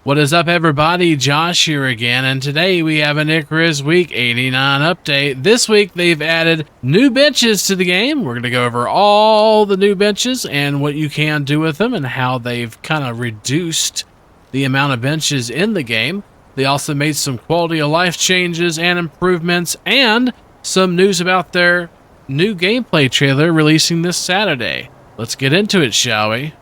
What is up, everybody? Josh here again, and today we have an Icarus Week 89 update. This week they've added new benches to the game. We're going to go over all the new benches and what you can do with them and how they've kind of reduced the amount of benches in the game. They also made some quality of life changes and improvements and some news about their new gameplay trailer releasing this Saturday. Let's get into it, shall we?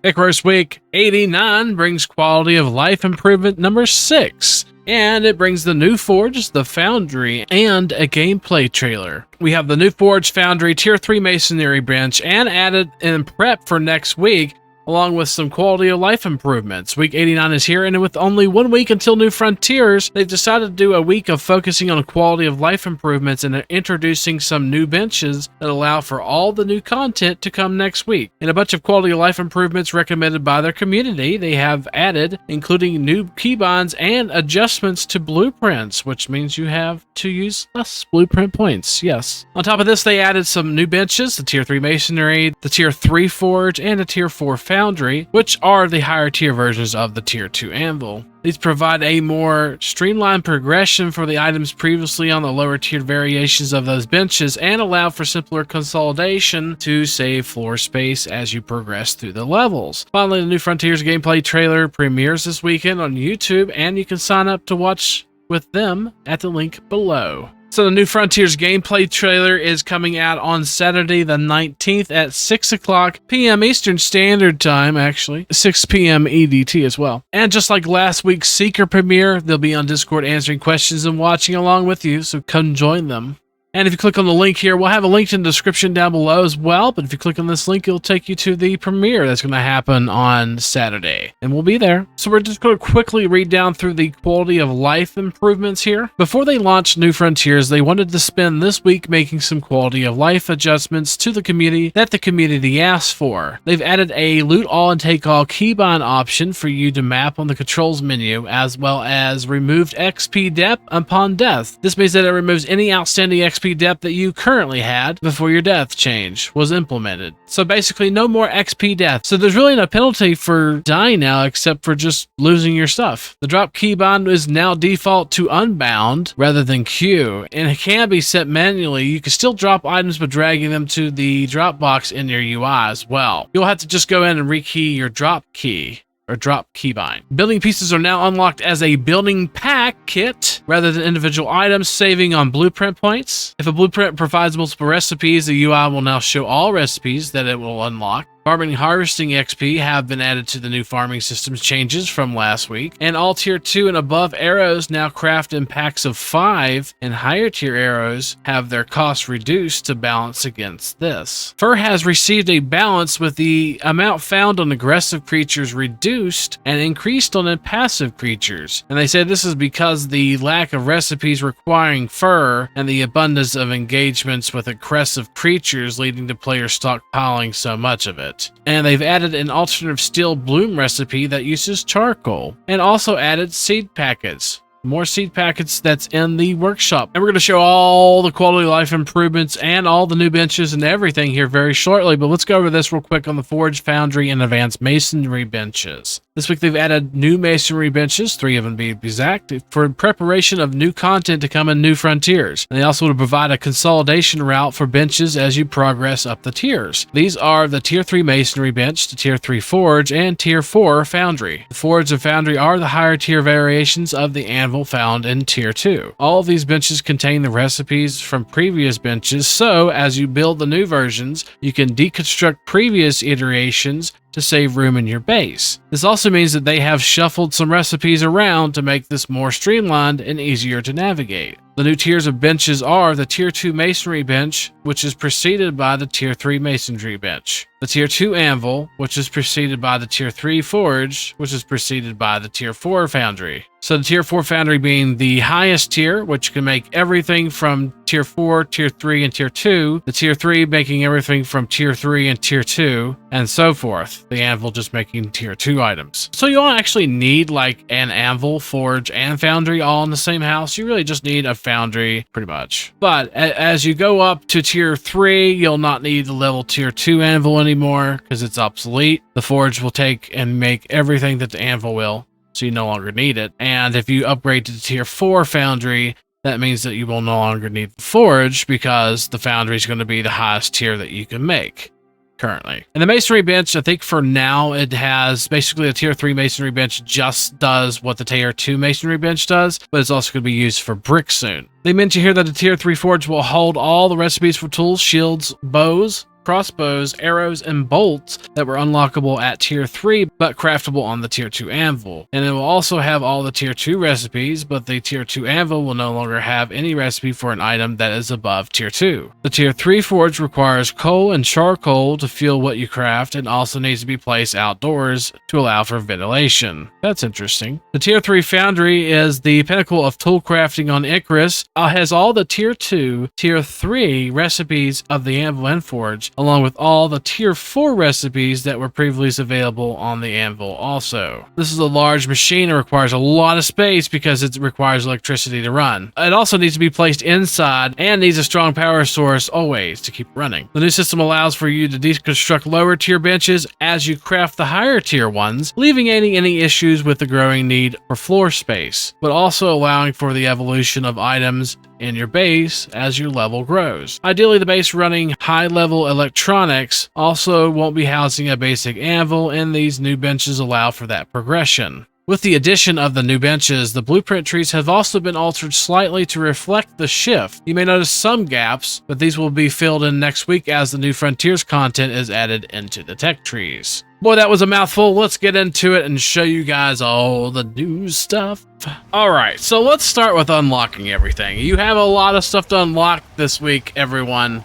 Icarus Week 89 brings quality of life improvement number 6, and it brings the new Forge, the Foundry, and a gameplay trailer. We have the new Forge, Foundry, Tier 3 Masonry bench, and added in prep for next week, along with some quality of life improvements. Week 89 is here, and with only 1 week until New Frontiers, they've decided to do a week of focusing on quality of life improvements and introducing some new benches that allow for all the new content to come next week. And a bunch of quality of life improvements recommended by their community they have added, including new keybinds and adjustments to blueprints, which means you have to use less blueprint points, yes. On top of this, they added some new benches, the Tier 3 Masonry, the Tier 3 Forge, and a Tier 4 Foundry, which are the higher tier versions of the Tier 2 Anvil. These provide a more streamlined progression for the items previously on the lower tiered variations of those benches and allow for simpler consolidation to save floor space as you progress through the levels. Finally, the New Frontiers gameplay trailer premieres this weekend on YouTube, and you can sign up to watch with them at the link below. So the New Frontiers gameplay trailer is coming out on Saturday the 19th at 6 o'clock p.m. Eastern Standard Time, actually. 6 p.m. EDT as well. And just like last week's Seeker premiere, they'll be on Discord answering questions and watching along with you, so come join them. And if you click on the link here, we'll have a link in the description down below as well. But if you click on this link, it'll take you to the premiere that's going to happen on Saturday. And we'll be there. So we're just going to quickly read down through the quality of life improvements here. Before they launched New Frontiers, they wanted to spend this week making some quality of life adjustments to the community that the community asked for. They've added a loot all and take all keybind option for you to map on the controls menu, as well as removed XP depth upon death. This means that it removes any outstanding XP depth that you currently had before your death change was implemented. So basically no more XP death. So there's really no penalty for dying now except for just losing your stuff. The drop keybind is now default to unbound rather than Q, and it can be set manually. You can still drop items by dragging them to the drop box in your UI as well. You'll have to just go in and rekey your drop key or drop keybind. Building pieces are now unlocked as a building pack kit rather than individual items, saving on blueprint points. If a blueprint provides multiple recipes, the UI will now show all recipes that it will unlock. Farming and harvesting XP have been added to the new farming systems changes from last week, and all tier 2 and above arrows now craft in packs of 5, and higher tier arrows have their cost reduced to balance against this. Fur has received a balance with the amount found on aggressive creatures reduced and increased on passive creatures, and they said this is because the lack of recipes requiring fur and the abundance of engagements with aggressive creatures leading to players stockpiling so much of it. And they've added an alternative steel bloom recipe that uses charcoal, and also added seed packets. More seed packets that's in the workshop. And we're going to show all the quality of life improvements and all the new benches and everything here very shortly, but let's go over this real quick on the Forge, Foundry, and Advanced Masonry benches. This week they've added new Masonry benches, 3 of them to be exact, for preparation of new content to come in New Frontiers. And they also will provide a consolidation route for benches as you progress up the tiers. These are the Tier 3 Masonry bench, the Tier 3 Forge, and Tier 4 Foundry. The Forge and Foundry are the higher tier variations of the Anvil found in Tier 2. All of these benches contain the recipes from previous benches, so as you build the new versions, you can deconstruct previous iterations to save room in your base. This also means that they have shuffled some recipes around to make this more streamlined and easier to navigate. The new tiers of benches are the Tier 2 Masonry bench, which is preceded by the Tier 3 Masonry bench. The Tier 2 Anvil, which is preceded by the Tier 3 Forge, which is preceded by the Tier 4 Foundry. So the Tier 4 Foundry being the highest tier, which can make everything from Tier 4, Tier 3, and Tier 2. The Tier 3 making everything from Tier 3 and Tier 2, and so forth. The Anvil just making Tier 2 items. So you don't actually need like an Anvil, Forge, and Foundry all in the same house. You really just need a Foundry, pretty much. But as you go up to Tier 3, you'll not need the level Tier 2 Anvil anymore because it's obsolete. The Forge will take and make everything that the Anvil will. so you no longer need it. And if you upgrade to tier 4 Foundry, that means that you will no longer need the Forge, because the Foundry is going to be the highest tier that you can make currently. And the Masonry bench, I think for now, it has basically a tier 3 Masonry bench just does what the tier 2 Masonry bench does, but it's also going to be used for brick soon. They mention here that the tier 3 Forge will hold all the recipes for tools, shields, bows, crossbows, arrows, and bolts that were unlockable at tier 3 but craftable on the tier 2 anvil. And it will also have all the tier 2 recipes, but the tier 2 anvil will no longer have any recipe for an item that is above tier 2. The tier 3 forge requires coal and charcoal to fuel what you craft, and also needs to be placed outdoors to allow for ventilation. That's interesting. The tier 3 foundry is the pinnacle of tool crafting on Icarus. Has all the tier 2, tier 3 recipes of the anvil and forge, along with all the tier 4 recipes that were previously available on the anvil also. This is a large machine. It requires a lot of space because it requires electricity to run. It also needs to be placed inside and needs a strong power source always to keep running. The new system allows for you to deconstruct lower tier benches as you craft the higher tier ones, alleviating any issues with the growing need for floor space, but also allowing for the evolution of items in your base as your level grows. Ideally, the base running high-level electronics also won't be housing a basic anvil, and these new benches allow for that progression. With the addition of the new benches, the blueprint trees have also been altered slightly to reflect the shift. You may notice some gaps, but these will be filled in next week as the new Frontiers content is added into the tech trees. Boy, that was a mouthful. Let's get into it and show you guys all the new stuff. Alright, so let's start with unlocking everything. You have a lot of stuff to unlock this week, everyone.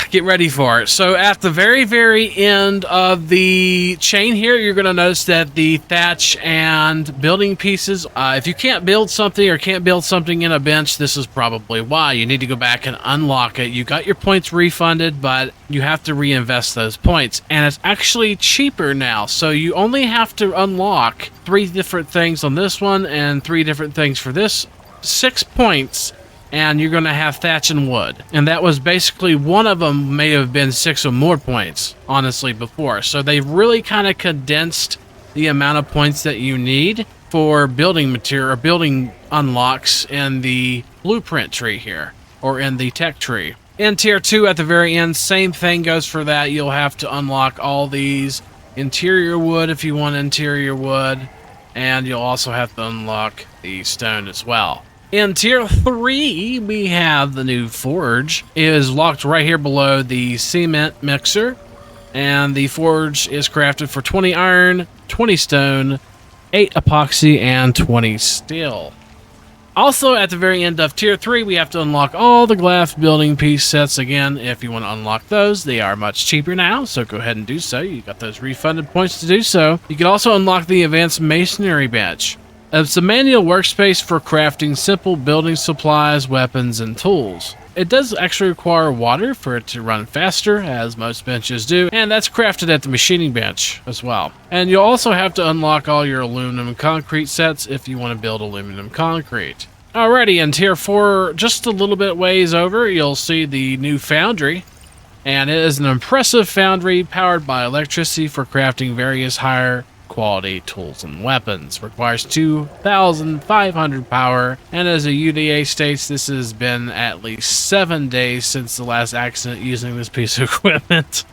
Get ready for it. So at the very end of the chain here, you're going to notice that the thatch and building pieces, if you can't build something or can't build something in a bench, this is probably why. You need to go back and unlock it. You got your points refunded, but you have to reinvest those points. And it's actually cheaper now, so you only have to unlock 3 different things on this one and 3 different things for this. 6 points, and you're going to have thatch and wood. And that was basically one of them may have been 6 or more points, honestly, before. So they've really kind of condensed the amount of points that you need for building material or building unlocks in the blueprint tree here, or in the tech tree. In tier 2 at the very end, same thing goes for that. You'll have to unlock all these interior wood if you want interior wood, and you'll also have to unlock the stone as well. In tier 3, we have the new forge. It is locked right here below the cement mixer, and the forge is crafted for 20 iron, 20 stone, 8 epoxy, and 20 steel. Also, at the very end of tier 3, we have to unlock all the glass building piece sets again. If you want to unlock those, they are much cheaper now, so go ahead and do so. You got those refunded points to do so. You can also unlock the advanced masonry bench. It's a manual workspace for crafting simple building supplies, weapons, and tools. It does actually require water for it to run faster, as most benches do, and that's crafted at the machining bench as well. And you'll also have to unlock all your aluminum concrete sets if you want to build aluminum concrete. Alrighty, in tier 4, just a little bit ways over, you'll see the new foundry. And it is an impressive foundry powered by electricity for crafting various higher quality tools and weapons. Requires 2,500 power, and as a UDA states, this has been at least 7 days since the last accident using this piece of equipment.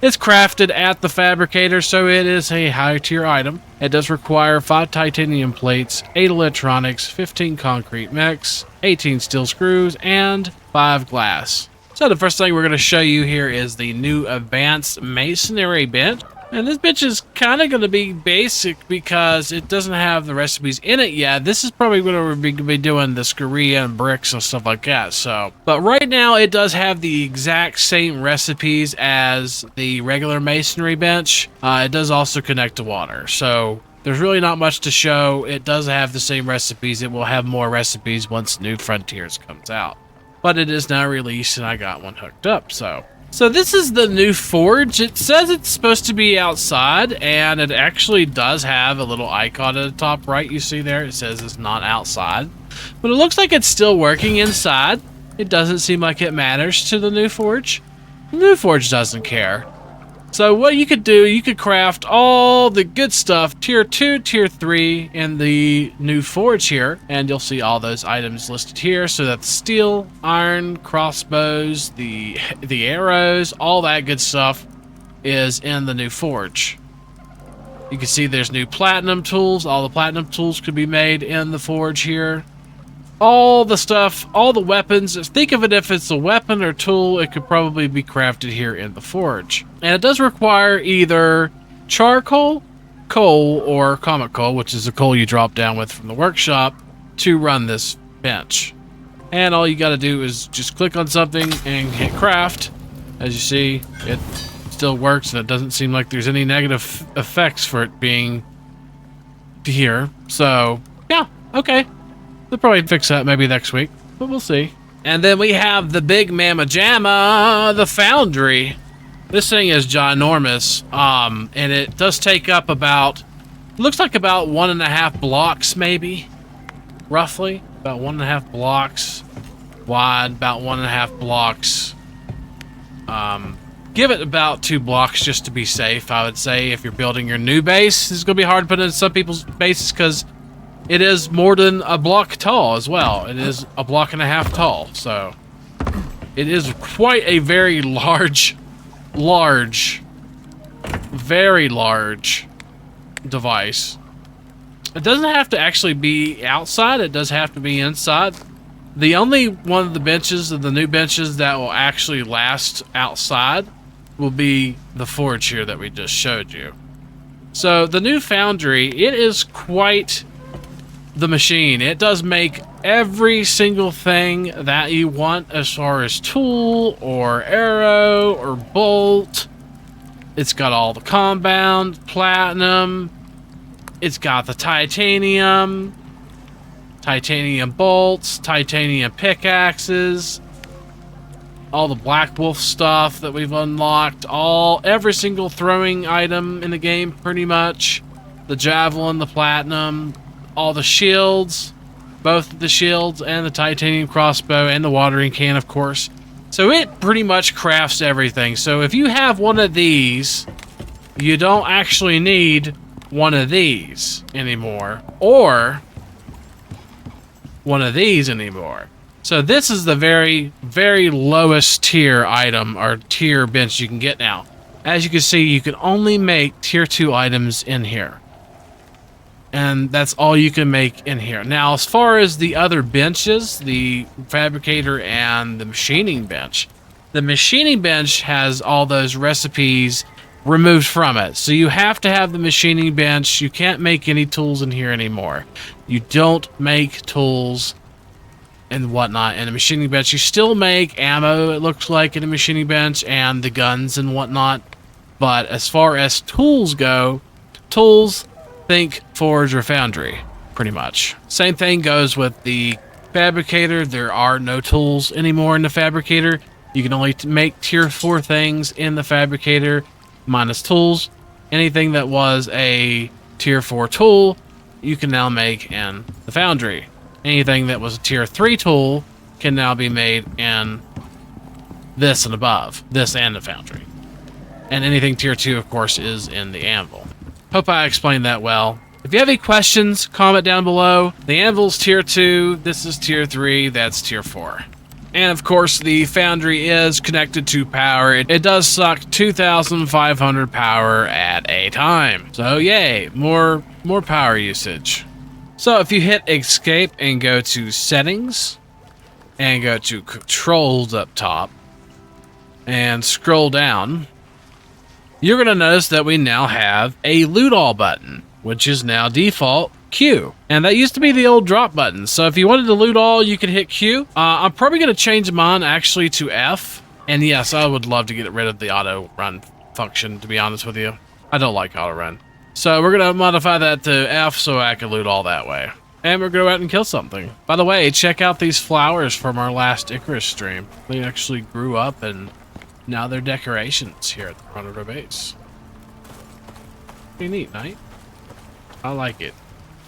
It's crafted at the fabricator, so it is a high tier item. It does require 5 titanium plates, 8 electronics, 15 concrete mix, 18 steel screws, and 5 glass. So the first thing we're going to show you here is the new advanced masonry bench. And this bench is kind of going to be basic because it doesn't have the recipes in it yet. This is probably going to be doing the scoria and bricks and stuff like that. So, but right now it does have the exact same recipes as the regular masonry bench. It does also connect to water. So there's really not much to show. It does have the same recipes. It will have more recipes once New Frontiers comes out. But it is now released and I got one hooked up, so this is the new forge. It says it's supposed to be outside, and it actually does have a little icon at the top right. You see there, it says it's not outside, but it looks like it's still working inside. It doesn't seem like it matters to the new forge. The new forge doesn't care. So what you could do, you could craft all the good stuff, tier 2, tier 3, in the new forge here, and you'll see all those items listed here. So that's steel, iron, crossbows, the arrows, all that good stuff is in the new forge. You can see there's new platinum tools. All the platinum tools could be made in the forge here. All the stuff, all the weapons, think of it, if it's a weapon or tool, it could probably be crafted here in the forge. And it does require either charcoal, coal, or comet coal, which is the coal you drop down with from the workshop, to run this bench. And all you got to do is just click on something and hit craft. As you see, it still works, and it doesn't seem like there's any negative effects for it being here. So, yeah, okay. They'll probably fix that maybe next week, but we'll see. And then we have the big mamma jamma, the Foundry. This thing is ginormous, and it does take up about, looks like about 1.5 blocks maybe, roughly. About 1.5 blocks wide, about 1.5 blocks. Give it about 2 blocks just to be safe, I would say. If you're building your new base, it's going to be hard to put in some people's bases because it is more than a block tall as well. It is 1.5 blocks tall, so it is quite a very very large device. It doesn't have to actually be outside, it does have to be inside. The only one of the benches, of the new benches, that will actually last outside will be the forge here that we just showed you. So the new Foundry, it is quite the machine. It does make every single thing that you want as far as tool or arrow or bolt. It's got all the compound, platinum. It's got the titanium bolts, titanium pickaxes, all the Black Wolf stuff that we've unlocked, every single throwing item in the game pretty much. The javelin, the platinum, all the shields, both the shields and the titanium crossbow and the watering can, of course. So it pretty much crafts everything. So if you have one of these, you don't actually need one of these anymore, or one of these anymore. So this is the very, very lowest tier item or tier bench you can get now. As you can see, you can only make tier 2 items in here. And that's all you can make in here. Now, as far as the other benches, the fabricator and the machining bench, the machining bench has all those recipes removed from it. So you have to have the machining bench. You can't make any tools in here anymore. You don't make tools and whatnot in a machining bench. You still make ammo, it looks like, in a machining bench, and the guns and whatnot. But as far as tools go, think forge or foundry, pretty much. Same thing goes with the fabricator. There are no tools anymore in the fabricator. You can only make tier 4 things in the fabricator, minus tools. Anything that was a tier 4 tool, you can now make in the foundry. Anything that was a tier 3 tool can now be made in this and above, this and the foundry. And anything tier 2, of course, is in the anvil. Hope I explained that well. If you have any questions, comment down below. The anvil's tier 2, this is tier 3, that's tier 4. And of course, the foundry is connected to power. It does suck 2,500 power at a time. So yay, more power usage. So if you hit escape and go to settings and go to controls up top and scroll down, you're going to notice that we now have a loot all button, which is now default Q. And that used to be the old drop button. So if you wanted to loot all, you could hit Q. I'm probably going to change mine actually to F. And yes, I would love to get rid of the auto run function, to be honest with you. I don't like auto run. So we're going to modify that to F so I can loot all that way. And we're going to go out and kill something. By the way, check out these flowers from our last Icarus stream. They actually grew up and now they're decorations here at the front of our base. Pretty neat, right? I like it.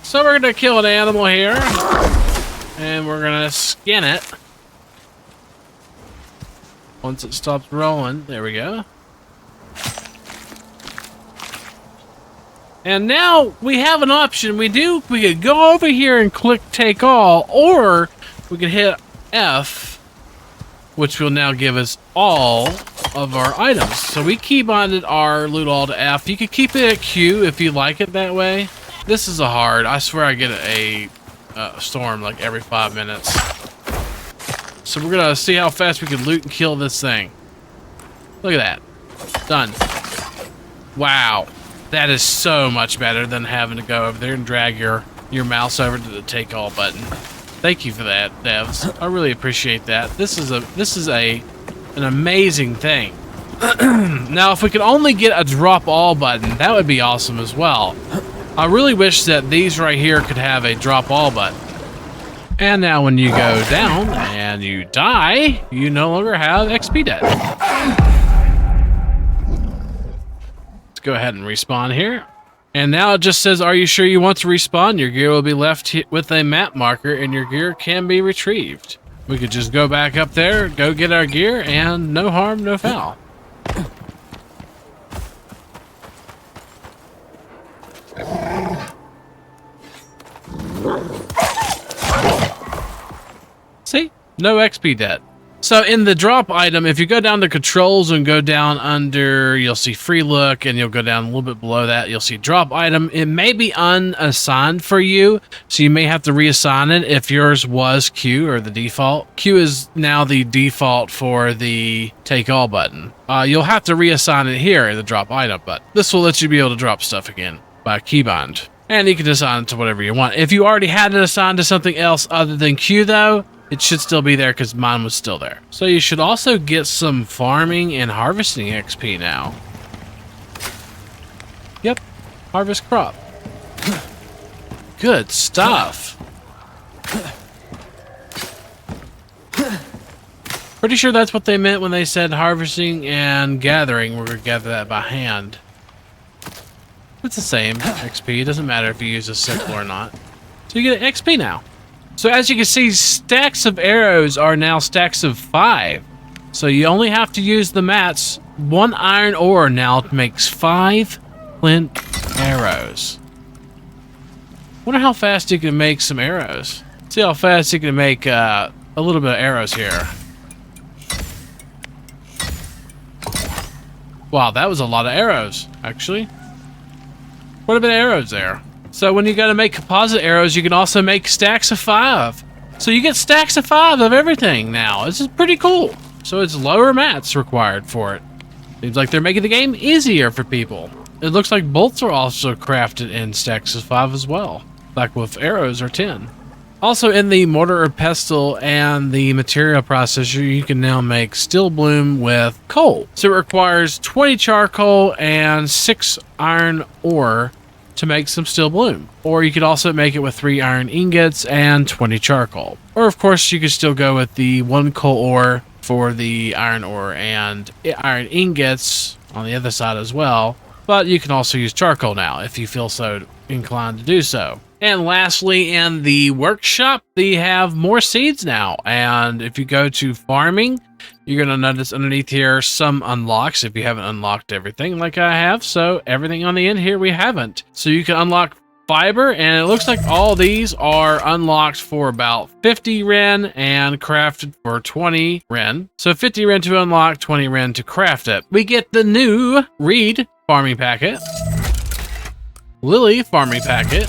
So we're going to kill an animal here. And we're going to skin it. Once it stops rolling, there we go. And now we have an option. We could go over here and click take all, or we could hit F, which will now give us all of our items. So we key binded our loot all to F. You could keep it at Q if you like it that way. This is a hard. I swear I get a storm like every 5 minutes. So we're gonna see how fast we can loot and kill this thing. Look at that. Done. Wow. That is so much better than having to go over there and drag your mouse over to the take all button. Thank you for that, devs. I really appreciate that. This is an amazing thing. Now, if we could only get a drop all button, that would be awesome as well. I really wish that these right here could have a drop all button. And now when you go down and you die, you no longer have XP debt. Go ahead and respawn here. And now it just says, are you sure you want to respawn? Your gear will be left with a map marker and your gear can be retrieved. We could just go back up there, go get our gear, and no harm, no foul. See? No XP debt. So in the drop item, if you go down to controls and go down under, you'll see free look, and you'll go down a little bit below that, you'll see drop item. It may be unassigned for you, so you may have to reassign it if yours was Q or the default. Q is now the default for the take all button. You'll have to reassign it here in the drop item button. This will let you be able to drop stuff again by keybind. And you can assign it to whatever you want. If you already had it assigned to something else other than Q though, it should still be there because mine was still there. So you should also get some farming and harvesting XP now. Yep, harvest crop. Good stuff. Pretty sure that's what they meant when they said harvesting and gathering. We're gonna gather that by hand. It's the same XP. It doesn't matter if you use a sickle or not. So you get XP now. So as you can see, stacks of arrows are now stacks of 5. So you only have to use the mats. 1 iron ore now makes 5 flint arrows. Wonder how fast you can make some arrows. See how fast you can make a little bit of arrows here. Wow, that was a lot of arrows, actually. Quite a bit of arrows there. So when you go to make composite arrows, you can also make stacks of 5. So you get stacks of 5 of everything now. This is pretty cool. So it's lower mats required for it. Seems like they're making the game easier for people. It looks like bolts are also crafted in stacks of 5 as well. Like with arrows are 10. Also in the mortar or pestle and the material processor, you can now make steel bloom with coal. So it requires 20 charcoal and 6 iron ore to make some steel bloom. Or you could also make it with 3 iron ingots and 20 charcoal. Or of course you could still go with the 1 coal ore for the iron ore and iron ingots on the other side as well. But you can also use charcoal now if you feel so inclined to do so. And lastly, in the workshop, they have more seeds now. And if you go to farming, you're going to notice underneath here some unlocks if you haven't unlocked everything like I have. So everything on the end here we haven't. So you can unlock fiber, and it looks like all these are unlocked for about 50 Ren and crafted for 20 Ren. So 50 Ren to unlock, 20 Ren to craft it. We get the new Reed farming packet, Lily farming packet,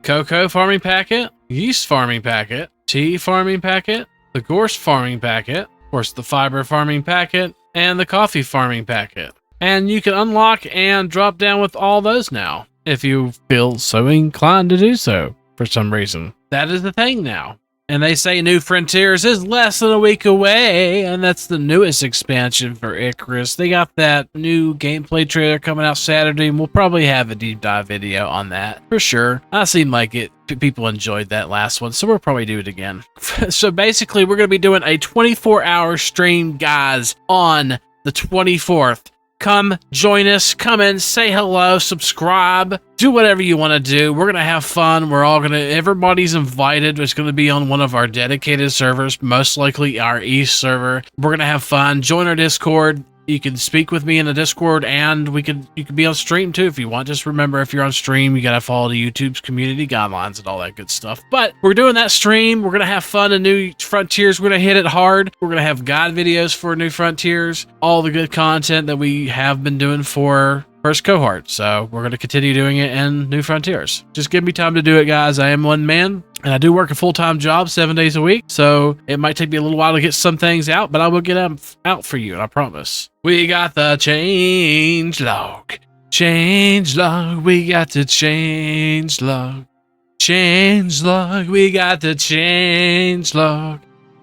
Cocoa farming packet, Yeast farming packet, Tea farming packet, the Gorse farming packet, of course the Fiber farming packet, and the Coffee farming packet. And you can unlock and drop down with all those now, if you feel so inclined to do so for some reason. That is the thing now. And they say New Frontiers is less than a week away, and that's the newest expansion for Icarus. They got that new gameplay trailer coming out Saturday, and we'll probably have a deep dive video on that for sure. I seem like it. People enjoyed that last one, so we'll probably do it again. So basically, we're going to be doing a 24-hour stream, guys, on the 24th. Come join us, come in, say hello, subscribe, do whatever you want to do. We're going to have fun. Everybody's invited. It's going to be on one of our dedicated servers, most likely our East server. We're going to have fun. Join our Discord. You can speak with me in the Discord, and you could be on stream too if you want. Just remember, if you're on stream, you gotta follow the YouTube's community guidelines and all that good stuff. But we're doing that stream. We're gonna have fun in New Frontiers. We're gonna hit it hard. We're gonna have guide videos for New Frontiers, all the good content that we have been doing for first cohort. So we're gonna continue doing it in New Frontiers. Just give me time to do it, guys. I am one man, and I do work a full-time job 7 days a week, so it might take me a little while to get some things out, but I will get them out for you, and I promise. We got the change log. Change log. We got the change log. Change log. We got the change log.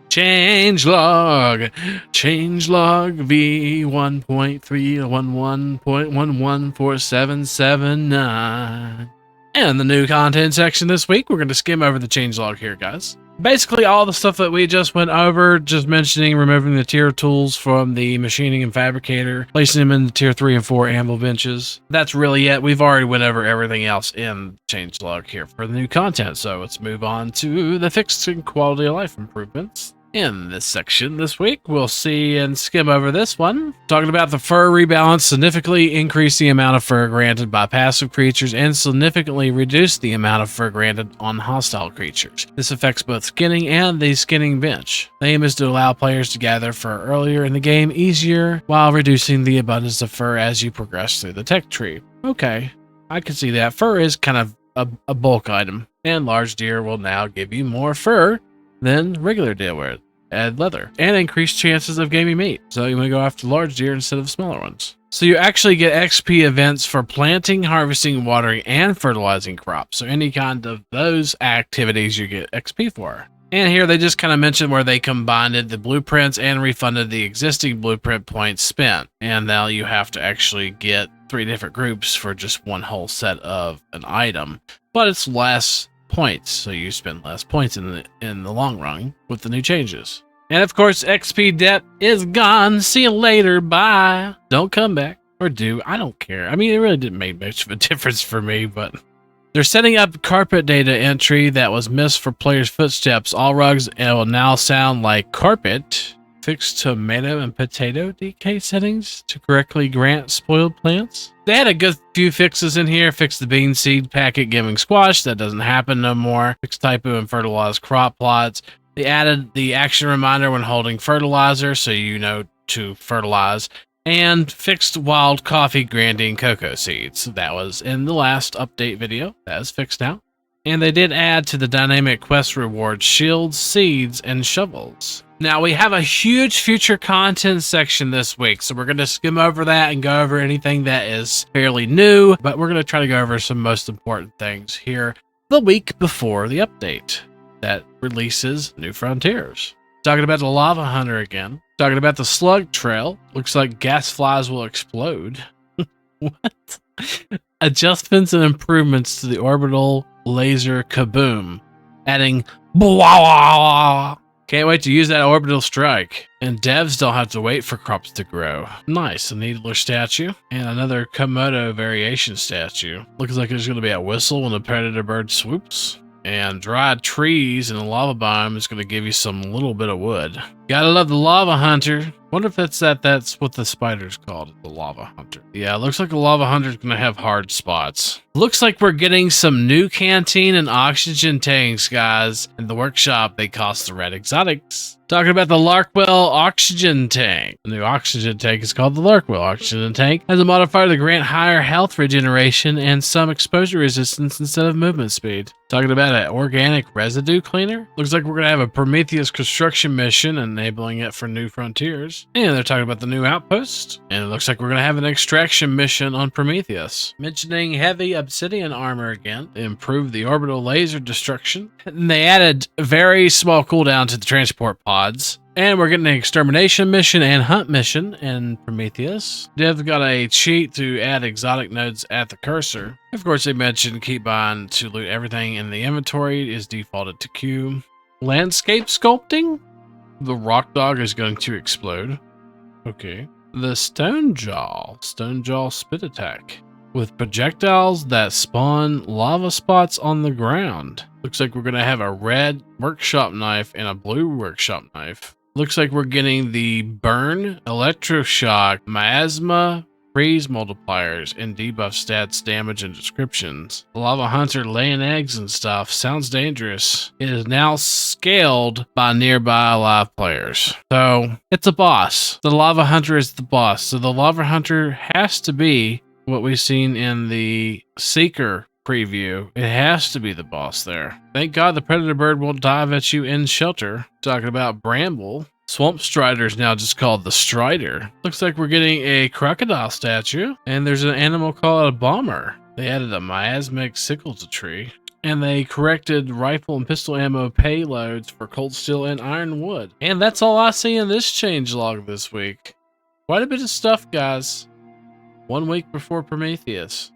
Change log. Change log V1.311.114779. And the new content section this week, we're going to skim over the changelog here, guys. Basically, all the stuff that we just went over, just mentioning removing the tier tools from the machining and fabricator, placing them in the tier 3 and 4 anvil benches. That's really it. We've already went over everything else in changelog here for the new content. So let's move on to the fixed and quality of life improvements. In this section this week, we'll see and skim over this one. Talking about the fur rebalance, significantly increase the amount of fur granted by passive creatures and significantly reduce the amount of fur granted on hostile creatures. This affects both skinning and the skinning bench. The aim is to allow players to gather fur earlier in the game easier while reducing the abundance of fur as you progress through the tech tree. Okay, I can see that. Fur is kind of a bulk item, and large deer will now give you more fur than regular deer would. Add leather and increase chances of gaming meat. So you want to go after large deer instead of smaller ones. So you actually get XP events for planting, harvesting, watering, and fertilizing crops. So any kind of those activities you get XP for. And here they just kind of mentioned where they combined the blueprints and refunded the existing blueprint points spent. And now you have to actually get 3 different groups for just one whole set of an item. But it's less points, so you spend less points in the long run with the new changes. And of course, XP debt is gone. See you later. Bye. Don't come back, or do. I don't care. I mean, it really didn't make much of a difference for me, but they're setting up carpet data entry that was missed for players' footsteps. All rugs will now sound like carpet. Fixed tomato and potato decay settings to correctly grant spoiled plants. They had a good few fixes in here. Fix the bean seed packet giving squash. That doesn't happen no more. Fix typo and fertilized crop plots. They added the action reminder when holding fertilizer so you know to fertilize. And fixed wild coffee granting cocoa seeds. That was in the last update video. That is fixed now. And they did add to the dynamic quest rewards shields, seeds, and shovels. Now we have a huge future content section this week, so we're going to skim over that and go over anything that is fairly new, but we're going to try to go over some most important things here the week before the update that releases New Frontiers. Talking about the Lava Hunter again. Talking about the Slug Trail. Looks like gas flies will explode. What? Adjustments and improvements to the orbital laser kaboom. Adding blah. Can't wait to use that orbital strike. And devs don't have to wait for crops to grow. Nice, a needler statue. And another Komodo variation statue. Looks like there's going to be a whistle when the predator bird swoops. And dried trees in the lava biome is going to give you some little bit of wood. Gotta love the Lava Hunter. Wonder if that's what the spider's called, the Lava Hunter. Yeah, it looks like the Lava Hunter's going to have hard spots. Looks like we're getting some new canteen and oxygen tanks, guys. In the workshop, they cost the red exotics. Talking about the Larkwell oxygen tank. The new oxygen tank is called the Larkwell oxygen tank. Has a modifier to grant higher health regeneration and some exposure resistance instead of movement speed. Talking about an organic residue cleaner. Looks like we're going to have a Prometheus construction mission enabling it for New Frontiers. And they're talking about the new outpost. And it looks like we're going to have an extraction mission on Prometheus. Mentioning heavy obsidian armor again to improve the orbital laser destruction. And they added a very small cooldown to the transport pods. And we're getting an extermination mission and hunt mission in Prometheus. They've got a cheat to add exotic nodes at the cursor. Of course, they mentioned keep on to loot everything in the inventory is defaulted to Q. Landscape sculpting? The rock dog is going to explode. Okay. The stone jaw spit attack. With projectiles that spawn lava spots on the ground. Looks like we're going to have a red workshop knife and a blue workshop knife. Looks like we're getting the burn, electroshock, miasma, freeze multipliers, and debuff stats, damage, and descriptions. The lava hunter laying eggs and stuff. Sounds dangerous. It is now scaled by nearby live players. So it's a boss. The lava hunter is the boss. So the lava hunter has to be what we've seen in the Seeker preview. It has to be the boss there. Thank God the predator bird will dive at you in shelter. Talking about Bramble. Swamp Strider is now just called the Strider. Looks like we're getting a crocodile statue, and there's an animal called a bomber. They added a miasmic sickle to tree, and they corrected rifle and pistol ammo payloads for cold steel and iron wood. And that's all I see in this changelog this week. Quite a bit of stuff, guys. 1 week before Prometheus.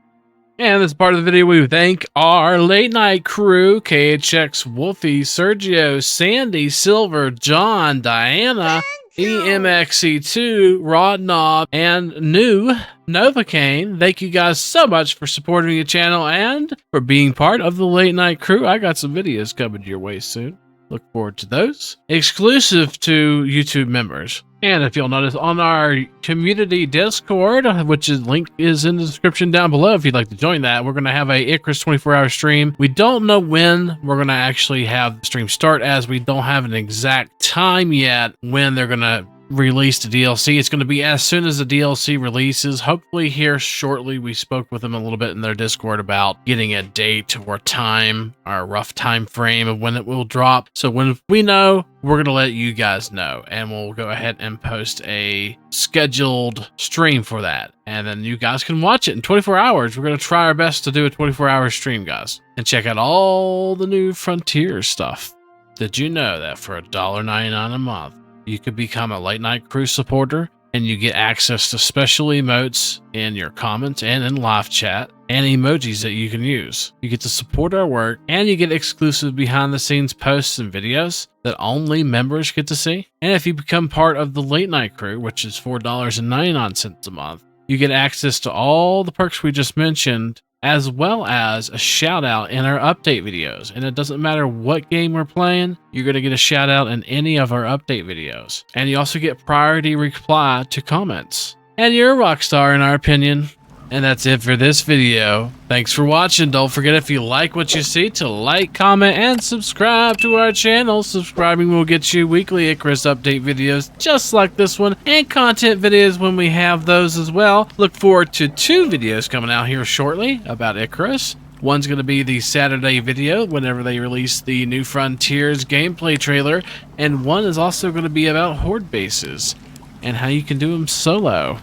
And as part of the video, we thank our late night crew, KHX, Wolfie, Sergio, Sandy, Silver, John, Diana, EMXE2, Rod Knob, and new Novocaine. Thank you guys so much for supporting the channel and for being part of the late night crew. I got some videos coming your way soon. Look forward to those. Exclusive to YouTube members. And if you'll notice on our community Discord, which is link is in the description down below if you'd like to join that, we're going to have a Icarus 24-hour stream. We don't know when we're going to actually have the stream start, as we don't have an exact time yet when they're going to release the DLC. It's going to be as soon as the DLC releases, hopefully here shortly. We spoke with them a little bit in their Discord about getting a date or time, or a rough time frame of when it will drop. So when we know, we're going to let you guys know, and we'll go ahead and post a scheduled stream for that. And then you guys can watch it in 24 hours. We're going to try our best to do a 24-hour stream, guys, and check out all the new Frontier stuff. Did you know that for $1.99 a month, you could become a late night crew supporter, and you get access to special emotes in your comments and in live chat, and emojis that you can use. You get to support our work, and you get exclusive behind the scenes posts and videos that only members get to see. And if you become part of the late night crew, which is $4.99 a month, you get access to all the perks we just mentioned, as well as a shout out in our update videos. And it doesn't matter what game we're playing, you're going to get a shout out in any of our update videos. And you also get priority reply to comments. And you're a rock star in our opinion. And that's it for this video. Thanks for watching. Don't forget, if you like what you see, to like, comment, and subscribe to our channel. Subscribing will get you weekly Icarus update videos just like this one, and content videos when we have those as well. Look forward to 2 videos coming out here shortly about Icarus. One's going to be the Saturday video whenever they release the New Frontiers gameplay trailer, and one is also going to be about horde bases and how you can do them solo.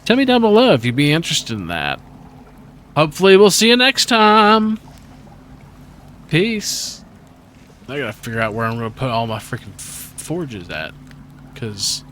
Tell me down below if you'd be interested in that. Hopefully we'll see you next time. Peace. I gotta figure out where I'm gonna put all my freaking forges at, because